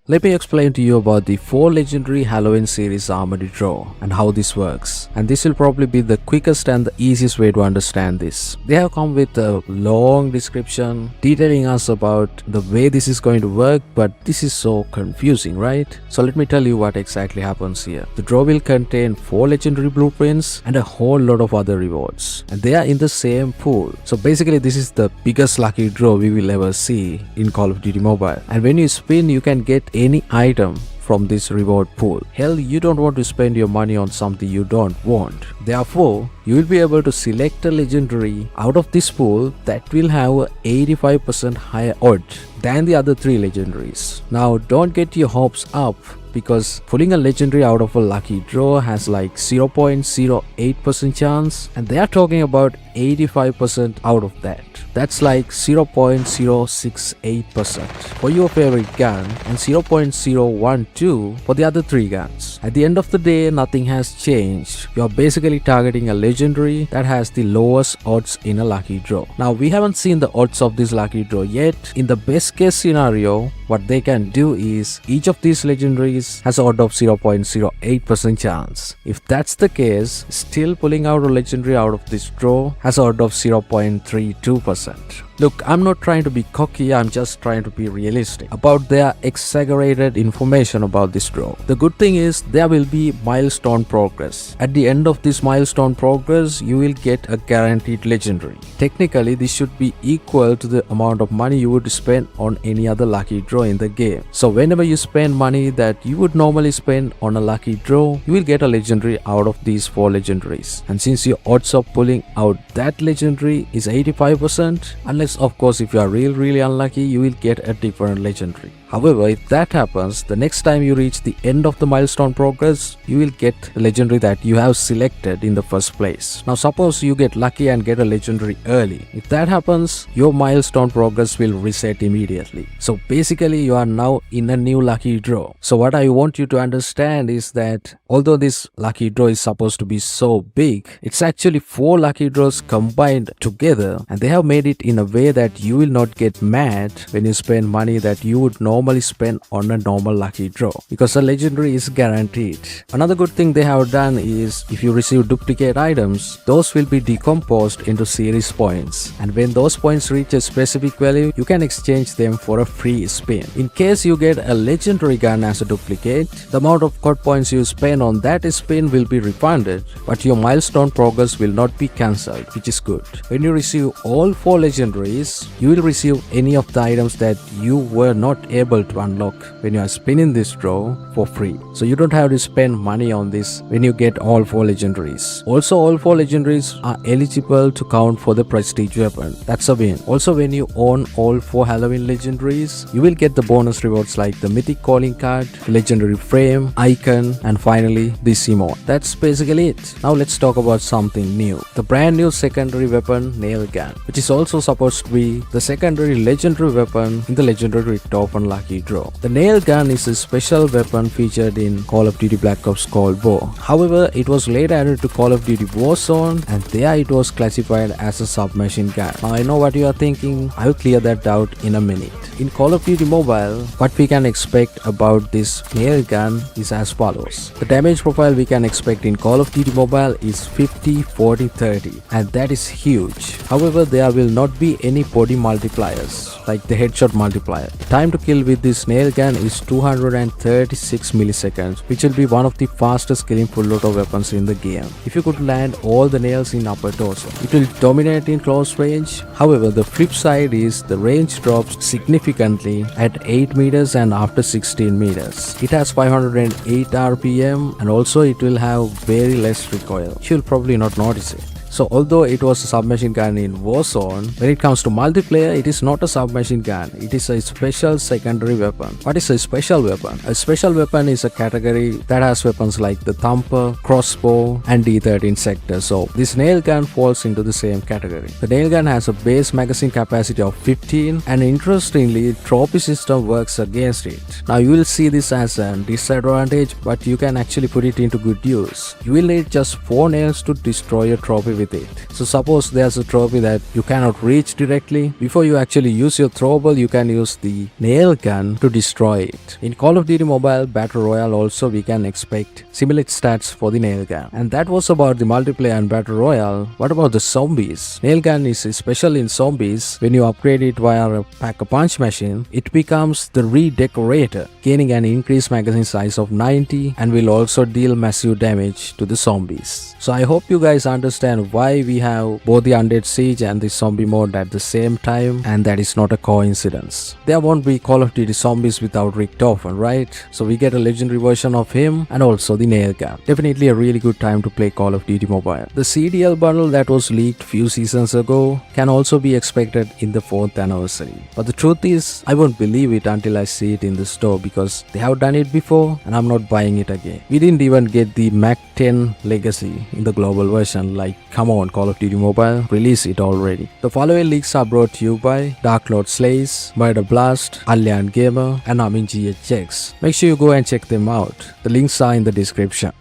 Let me explain to you about the 4 legendary Halloween series Armory draw and how this works. And this will probably be the quickest and the easiest way to understand this. They have come with a long description detailing us about the way this is going to work, but this is so confusing, right? So let me tell you what exactly happens here. The draw will contain 4 legendary blueprints and a whole lot of other rewards. And they are in the same pool. So basically this is the biggest lucky draw we will ever see in Call of Duty Mobile. And when you spin, you can get any item from this reward pool. Hell, you don't want to spend your money on something you don't want. Therefore, you will be able to select a legendary out of this pool that will have a 85% higher odds than the other 3 legendaries. Now, don't get your hopes up, because pulling a legendary out of a lucky draw has like 0.08% chance, and they are talking about 85% out of that. That's like 0.068% for your favorite gun and 0.012 for the other 3 guns. At the end of the day, nothing has changed. You're basically targeting a legendary that has the lowest odds in a lucky draw. Now, we haven't seen the odds of this lucky draw yet. In the best case scenario, what they can do is each of these legendaries has an odd of 0.08% chance. If that's the case, still pulling out a legendary out of this draw has an odd of 0.32%. Look, I'm not trying to be cocky, I'm just trying to be realistic about their exaggerated information about this draw. The good thing is there will be milestone progress. At the end of this milestone progress, you will get a guaranteed legendary. Technically, this should be equal to the amount of money you would spend on any other lucky draw in the game. So whenever you spend money that you would normally spend on a lucky draw, you will get a legendary out of these 4 legendaries. And since your odds of pulling out that legendary is 85%, unless of course if you are really unlucky, you will get a different legendary. However, if that happens, the next time you reach the end of the milestone progress, you will get the legendary that you have selected in the first place. Now suppose you get lucky and get a legendary early. If that happens, your milestone progress will reset immediately. So basically you are now in a new lucky draw. So what I want you to understand is that although this lucky draw is supposed to be so big, it's actually 4 lucky draws combined together, and they have made it in a way that you will not get mad when you spend money that you would normally spend on a normal lucky draw, because a legendary is guaranteed. Another good thing they have done is if you receive duplicate items, those will be decomposed into series points, and when those points reach a specific value, you can exchange them for a free spin. In case you get a legendary gun as a duplicate, the amount of COD points you spend on that spin will be refunded, but your milestone progress will not be cancelled, which is good. When you receive all 4 legendaries, you will receive any of the items that you were not able to unlock when you are spinning this draw for free. So you don't have to spend money on this when you get all 4 legendaries. Also, all 4 legendaries are eligible to count for the prestige weapon. That's a win. Also, when you own all 4 Halloween legendaries, you will get the bonus rewards like the Mythic calling card, legendary frame, icon, and finally this emote. That's basically it. Now let's talk about something new. The brand new secondary weapon, nail gun, which is also supposed to be the secondary legendary weapon in the legendary top and lucky draw. The nail gun is a special weapon featured in Call of Duty Black Ops Cold War. However, it was later added to Call of Duty Warzone, and there it was classified as a submachine gun. Now I know what you are thinking, I will clear that doubt in a minute. In Call of Duty Mobile, what we can expect about this nail gun is as follows. The damage profile we can expect in Call of Duty Mobile is 50, 40, 30, and that is huge. However, there will not be any body multipliers like the headshot multiplier. The time to kill with this nail gun is 236 milliseconds, which will be one of the fastest killing full auto weapons in the game. If you could land all the nails in upper torso, it will dominate in close range. However, the flip side is the range drops significantly at 8 meters and after 16 meters. It has 508 RPM, and also it will have very less recoil. You'll probably not notice it. So although it was a submachine gun in Warzone, when it comes to multiplayer, it is not a submachine gun. It is a special secondary weapon. What is a special weapon? A special weapon is a category that has weapons like the thumper, crossbow, and D13 sector. So this nail gun falls into the same category. The nail gun has a base magazine capacity of 15, and interestingly, trophy system works against it. Now you will see this as a disadvantage, but you can actually put it into good use. You will need just 4 nails to destroy a trophy with it. So suppose there's a trophy that you cannot reach directly, before you actually use your throwable, you can use the nail gun to destroy it. In Call of Duty Mobile Battle Royale also we can expect similar stats for the nail gun. And that was about the multiplayer and Battle Royale. What about the zombies? Nail gun is special in zombies. When you upgrade it via a pack-a-punch machine, it becomes the redecorator, gaining an increased magazine size of 90 and will also deal massive damage to the zombies. So I hope you guys understand why we have both the Undead Siege and the zombie mode at the same time, and that is not a coincidence. There won't be Call of Duty zombies without Richtofen, right? So we get a legendary version of him and also the nail gun. Definitely a really good time to play Call of Duty Mobile. The CDL bundle that was leaked few seasons ago can also be expected in the 4th anniversary. But the truth is, I won't believe it until I see it in the store, because they have done it before and I'm not buying it again. We didn't even get the Mac 10 Legacy in the global version. Like, come on, Call of Duty Mobile, release it already. The following leaks are brought to you by Dark Lord Slays, Murder Blast, Allian Gamer, and Amin GHX. Make sure you go and check them out. The links are in the description.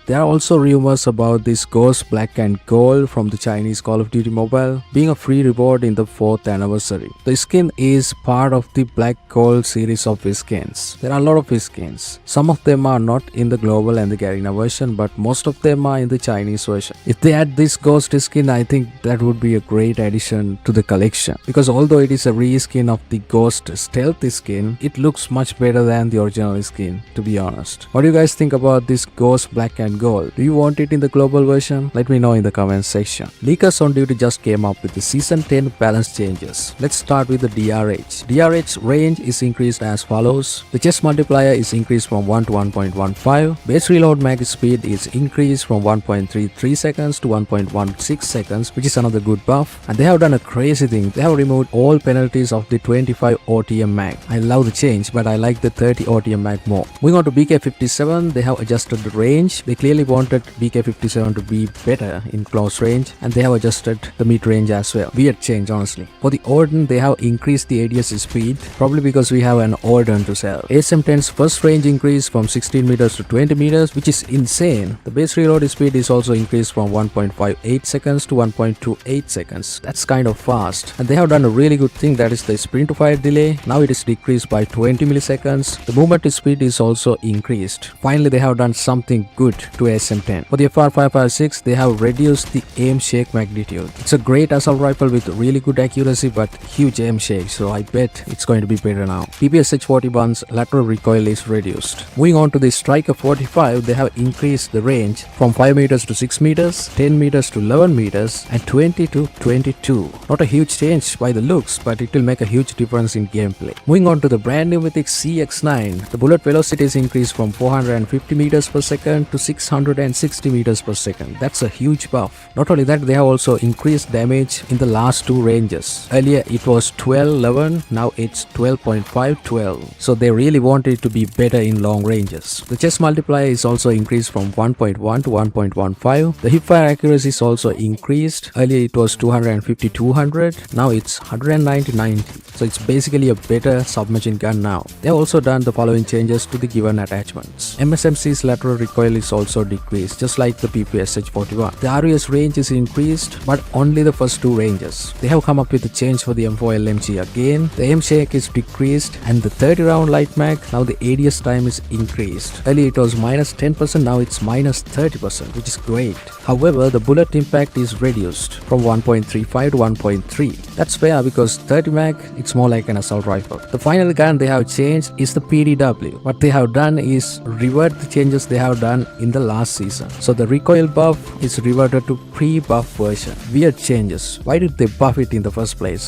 There are also rumors about this Ghost Black and Gold from the Chinese Call of Duty Mobile being a free reward in the 4th anniversary. The skin is part of the Black Gold series of skins. There are a lot of skins. Some of them are not in the global and the Garena version, but most of them are in the Chinese version. If they add this Ghost skin, I think that would be a great addition to the collection, because although it is a reskin of the Ghost Stealth skin, it looks much better than the original skin, to be honest. What do you guys think about this Ghost Black and Gold? Do you want it in the global version? Let me know in the comments section. Leakers on Duty just came up with the Season 10 balance changes. Let's start with the DRH. DRH range is increased as follows. The chest multiplier is increased from 1 to 1.15. Base reload mag speed is increased from 1.33 seconds to 1.16 seconds, which is another good buff. And they have done a crazy thing. They have removed all penalties of the 25 OTM mag. I love the change, but I like the 30 OTM mag more. Moving on to BK57, they have adjusted the range. They clearly wanted BK57 to be better in close range, and they have adjusted the mid range as well. Weird change, honestly. For the Oden, they have increased the ADS speed, probably because we have an Oden to sell. ASM-10's first range increased from 16 meters to 20 meters, which is insane. The base reload speed is also increased from 1.58 seconds to 1.28 seconds. That's kind of fast. And they have done a really good thing, that is the sprint to fire delay. Now it is decreased by 20 milliseconds. The movement speed is also increased. Finally, they have done something good to ASM-10. For the FR556, they have reduced the aim shake magnitude. It's a great assault rifle with really good accuracy but huge aim shake, so I bet it's going to be better now. PPSH-41's lateral recoil is reduced. Moving on to the Striker 45, they have increased the range from 5 meters to 6 meters, 10 meters to 11 meters, and 20 to 22. Not a huge change by the looks, but it will make a huge difference in gameplay. Moving on to the brand new Mythic CX-9, the bullet velocity is increased from 450 meters per second to 660 meters per second. That's a huge buff. Not only that, they have also increased damage in the last two ranges. Earlier it was 12-11, now it's 12.5-12. So they really want it to be better in long ranges. The chest multiplier is also increased from 1.1 to 1.15. The hipfire accuracy is also increased. Earlier it was 250-200, now it's 190-90. So it's basically a better submachine gun now. They have also done the following changes to the given attachments. MSMC's lateral recoil is also decreased, just like the PPSH-41. The RUS range is increased, but only the first two ranges. They have come up with a change for the M4 LMG again. The aim shake is decreased, and the 30 round light mag, now the ADS time is increased. Earlier it was minus 10%, now it's minus 30%, which is great. However, the bullet impact is reduced from 1.35 to 1.3. That's fair, because 30 mag, it's more like an assault rifle. The final gun they have changed is the PDW. What they have done is revert the changes they have done in the last season. So the recoil buff is reverted to pre-buff version. Weird changes. Why did they buff it in the first place?